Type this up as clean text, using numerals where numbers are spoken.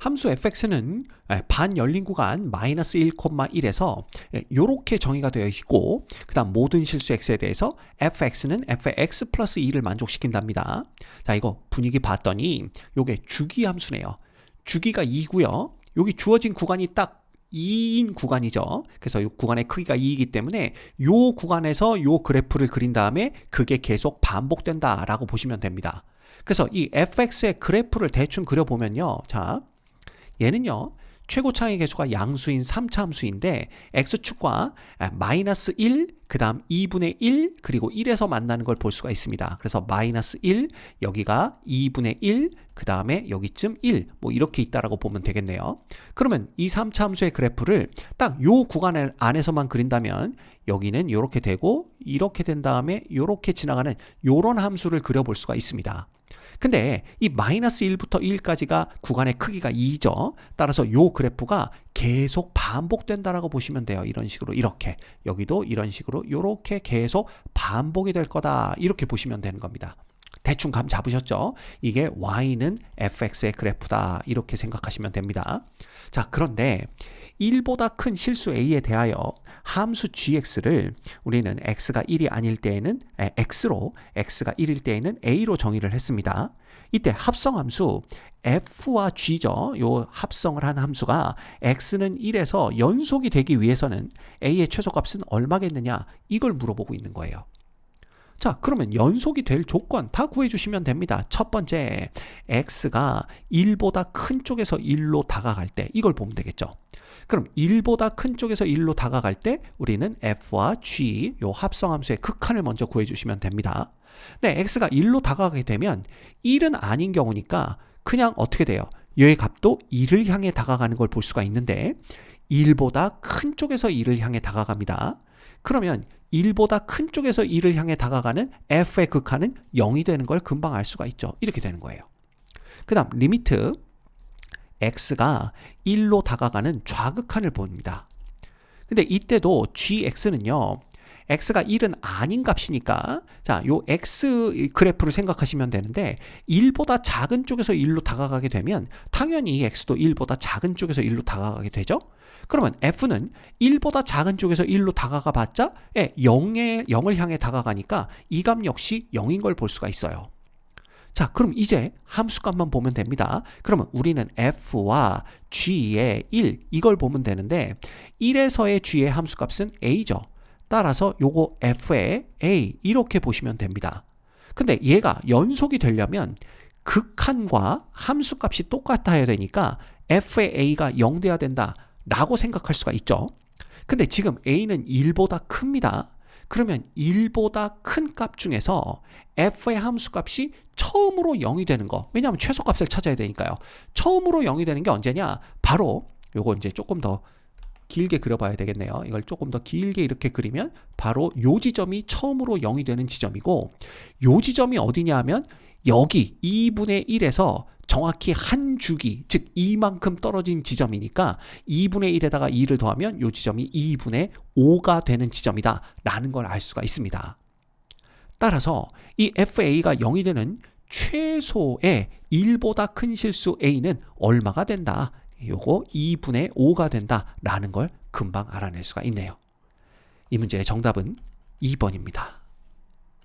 함수 fx는 반열린 구간 마이너스 1,1에서 이렇게 정의가 되어 있고, 그 다음 모든 실수 x에 대해서 fx는 fx 플러스 2를 만족시킨답니다. 자, 이거 분위기 봤더니 요게 주기 함수네요. 주기가 2고요. 여기 주어진 구간이 딱 2인 구간이죠. 그래서 이 구간의 크기가 2이기 때문에 이 구간에서 이 그래프를 그린 다음에 그게 계속 반복된다라고 보시면 됩니다. 그래서 이 fx의 그래프를 대충 그려보면요. 자, 얘는요, 최고차의 계수가 양수인 3차 함수인데 x축과 마이너스 1, 그 다음 2분의 1, 그리고 1에서 만나는 걸 볼 수가 있습니다. 그래서 마이너스 1, 여기가 2분의 1, 그 다음에 여기쯤 1, 뭐 이렇게 있다라고 보면 되겠네요. 그러면 이 3차 함수의 그래프를 딱 요 구간 안에서만 그린다면 여기는 이렇게 되고, 이렇게 된 다음에 이렇게 지나가는 요런 함수를 그려볼 수가 있습니다. 근데 이 마이너스 1부터 1까지가 구간의 크기가 2죠. 따라서 요 그래프가 계속 반복된다라고 보시면 돼요. 이런 식으로 이렇게, 여기도 이런 식으로 이렇게 계속 반복이 될 거다, 이렇게 보시면 되는 겁니다. 대충 감 잡으셨죠? 이게 y는 fx의 그래프다, 이렇게 생각하시면 됩니다. 자, 그런데 1보다 큰 실수 a에 대하여 함수 gx를 우리는 x가 1이 아닐 때에는 x로, x가 1일 때에는 a로 정의를 했습니다. 이때 합성함수 f와 g죠. 요 합성을 한 함수가 x는 1에서 연속이 되기 위해서는 a의 최소값은 얼마겠느냐, 이걸 물어보고 있는 거예요. 자, 그러면 연속이 될 조건 다 구해주시면 됩니다. 첫 번째, x가 1보다 큰 쪽에서 1로 다가갈 때, 이걸 보면 되겠죠. 그럼 1보다 큰 쪽에서 1로 다가갈 때 우리는 f와 g, 요 합성함수의 극한을 먼저 구해주시면 됩니다. 네, x가 1로 다가가게 되면 1은 아닌 경우니까 그냥 어떻게 돼요? 얘의 값도 1을 향해 다가가는 걸 볼 수가 있는데 1보다 큰 쪽에서 1을 향해 다가갑니다. 그러면 1보다 큰 쪽에서 1을 향해 다가가는 f의 극한은 0이 되는 걸 금방 알 수가 있죠. 이렇게 되는 거예요. 그 다음 리미트 x가 1로 다가가는 좌극한을 봅니다. 근데 이때도 gx는요, x가 1은 아닌 값이니까, 자, 요 x 그래프를 생각하시면 되는데 1보다 작은 쪽에서 1로 다가가게 되면 당연히 x도 1보다 작은 쪽에서 1로 다가가게 되죠. 그러면 f는 1보다 작은 쪽에서 1로 다가가 봤자 0을 향해 다가가니까 이 값 역시 0인 걸 볼 수가 있어요. 자, 그럼 이제 함수값만 보면 됩니다. 그러면 우리는 f와 g의 1, 이걸 보면 되는데 1에서의 g의 함수값은 a죠. 따라서 요거 f의 a, 이렇게 보시면 됩니다. 근데 얘가 연속이 되려면 극한과 함수값이 똑같아야 되니까 f의 a가 0 돼야 된다 라고 생각할 수가 있죠. 근데 지금 a는 1보다 큽니다. 그러면 1보다 큰 값 중에서 f의 함수값이 처음으로 0이 되는 거, 왜냐하면 최소값을 찾아야 되니까요. 처음으로 0이 되는 게 언제냐? 바로 요거 이제 조금 더 길게 그려봐야 되겠네요. 이걸 조금 더 길게 이렇게 그리면 바로 요 지점이 처음으로 0이 되는 지점이고, 요 지점이 어디냐 하면 여기 2분의 1에서 정확히 한 주기, 즉 이만큼 떨어진 지점이니까 2분의 1에다가 2를 더하면 요 지점이 2분의 5가 되는 지점이다 라는 걸 알 수가 있습니다. 따라서 이 FA가 0이 되는 최소의 1보다 큰 실수 A는 얼마가 된다? 요거 2분의 5가 된다 라는 걸 금방 알아낼 수가 있네요. 이 문제의 정답은 2번입니다.